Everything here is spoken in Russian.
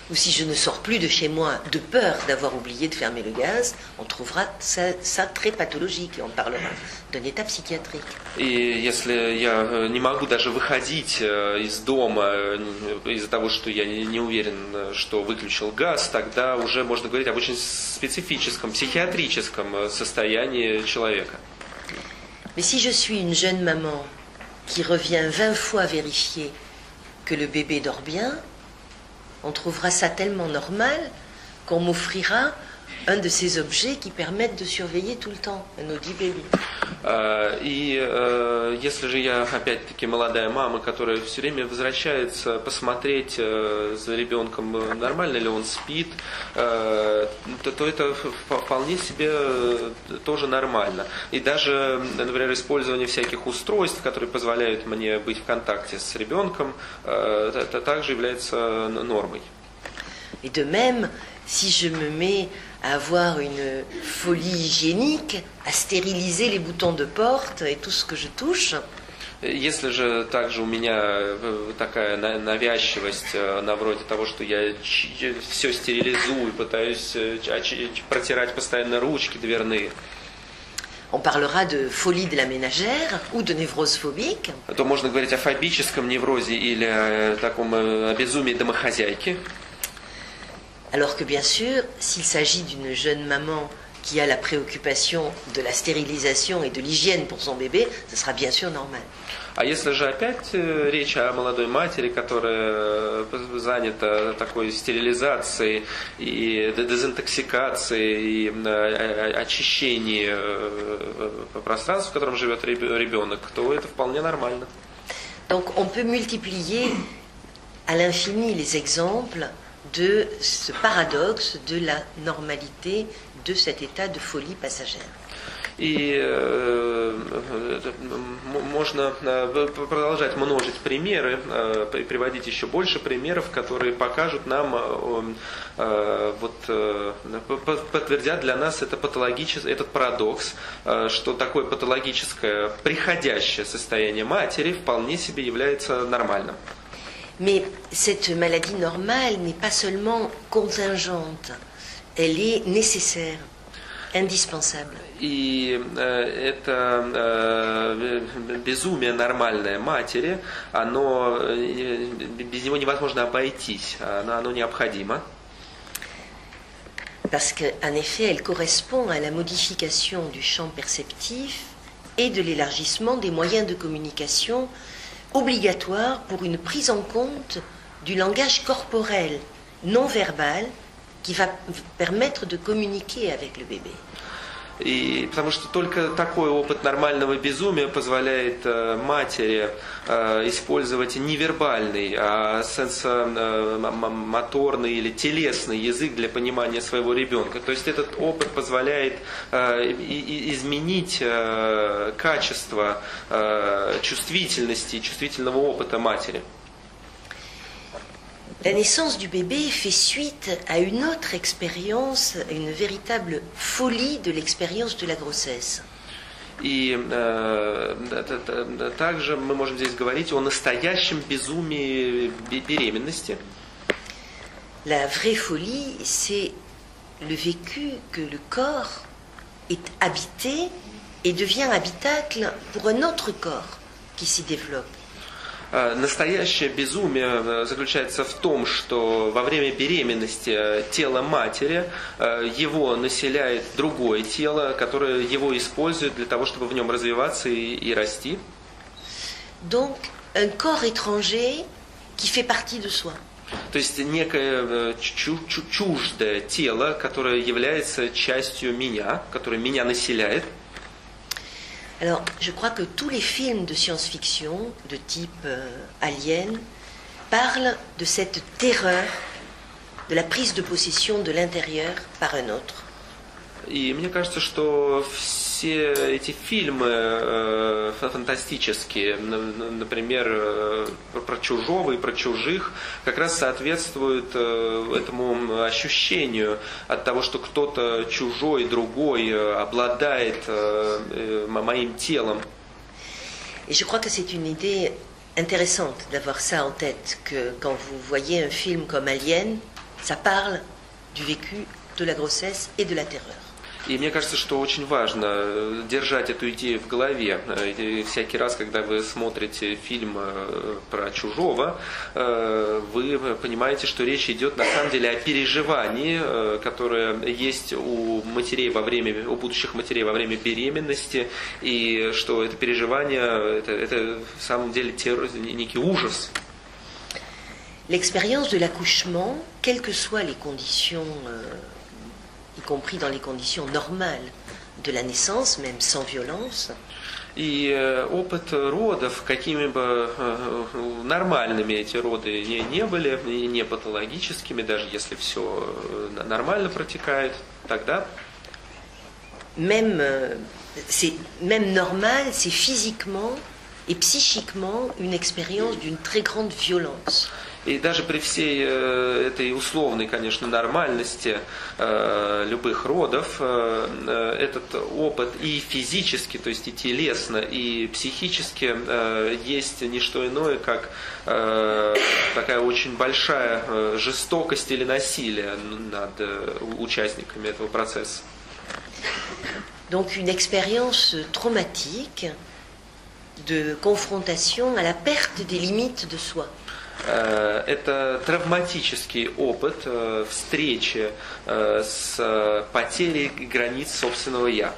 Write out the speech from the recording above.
ou si je ne sors plus de chez moi de peur d'avoir oublié de fermer le gaz, on trouvera ça très pathologique et on parlera d'un état psychiatrique. И если я не могу даже выходить из дома из-за того, что я не уверен, что выключил газ, тогда уже можно говорить об очень специфическом, психиатрическом состоянии человека. Mais si je suis une jeune maman qui revient 20 fois vérifier que le bébé dort bien, on trouvera ça tellement normal qu'on m'offrira un de ces objets qui permettent de surveiller tout le temps un Audi Baby. И если же я, опять-таки, молодая мама, которая все время возвращается посмотреть за ребенком, нормально ли он спит, то это вполне себе тоже нормально. И даже, например, использование всяких устройств, которые позволяют мне быть в контакте с ребенком, это также является нормой. Et de même, si je me mets à avoir une folie hygiénique, à stériliser les boutons de porte et tout ce que je touche. Если же также у меня такая навязчивость на вроде того, что я все стерилизую, пытаюсь протирать постоянно ручки дверные, On parlera de folie de la ménagère ou de névrose phobique. То можно говорить о фобическом неврозе или таком безумии домохозяйки. Alors que bien sûr, s'il s'agit d'une jeune maman qui a la préoccupation de la stérilisation et de l'hygiène pour son bébé, ce sera bien sûr normal. А если же опять речь о молодой матери, которая занята такой стерилизацией и дезинтоксикацией, и очищением пространства, в котором живет ребенок, то это вполне нормально. Donc on peut multiplier à l'infini les exemples de ce paradoxe de la normalité de cet état de folie passagère. И можно продолжать множить примеры, приводить еще больше примеров, которые покажут нам, подтвердят для нас этот парадокс, что такое патологическое, приходящее состояние матери вполне себе является нормальным. Mais cette maladie normale n'est pas seulement contingente, elle est nécessaire, indispensable. И это безумие нормальной матери, без него невозможно обойтись, оно необходимо. Parce qu'en effet, elle correspond à la modification du champ perceptif et de l'élargissement des moyens de communication obligatoire pour une prise en compte du langage corporel non verbal qui va permettre de communiquer avec le bébé. И потому что только такой опыт нормального безумия позволяет матери использовать невербальный, а сенсомоторный или телесный язык для понимания своего ребенка. То есть этот опыт позволяет изменить качество чувствительности, чувствительного опыта матери. La naissance du bébé fait suite à une autre expérience, une véritable folie de l'expérience de la grossesse. И также мы можем здесь говорить о настоящем безумии беременности. La vraie folie, c'est le vécu que le corps est habité et devient habitacle pour un autre corps qui s'y développe. Настоящее безумие заключается в том, что во время беременности тело матери, его населяет другое тело, которое его использует для того, чтобы в нем развиваться и расти. Donc, un corps étranger qui fait partie de soi. То есть некое чуждое тело, которое является частью меня, которое меня населяет. Alors, je crois que tous les films de science-fiction de type Alien parlent de cette terreur, de la prise de possession de l'intérieur par un autre. И мне кажется, что все эти фильмы фантастические, например, про чужого и про чужих, как раз соответствуют этому ощущению от того, что кто-то чужой, другой обладает моим телом. Et je crois que c'est une idée intéressante d'avoir ça en tête, que quand vous voyez un film comme Alien, Ça parle du vécu, de la grossesse et de la terreur. И мне кажется, что очень важно держать эту идею в голове. И всякий раз, когда вы смотрите фильм про чужого, вы понимаете, что речь идет на самом деле о переживании, которое есть у будущих матерей во время беременности, и что это переживание, это в самом деле некий ужас. L'expérience de l'accouchement, quelles que soient les conditions, y compris dans les conditions normales de la naissance, même sans violence. И опыт родов, какими бы нормальными эти роды не были, не патологическими, даже если все нормально протекает, тогда Même normal, c'est physiquement et psychiquement une expérience d'une très grande violence. И даже при всей этой условной, конечно, нормальности любых родов, этот опыт и физически, то есть и телесно, и психически есть не что иное, как такая очень большая жестокость или насилие над участниками этого процесса. Donc une expérience traumatique de confrontation à la perte des limites de soi. Это травматический опыт встречи с потерей границ собственного «я».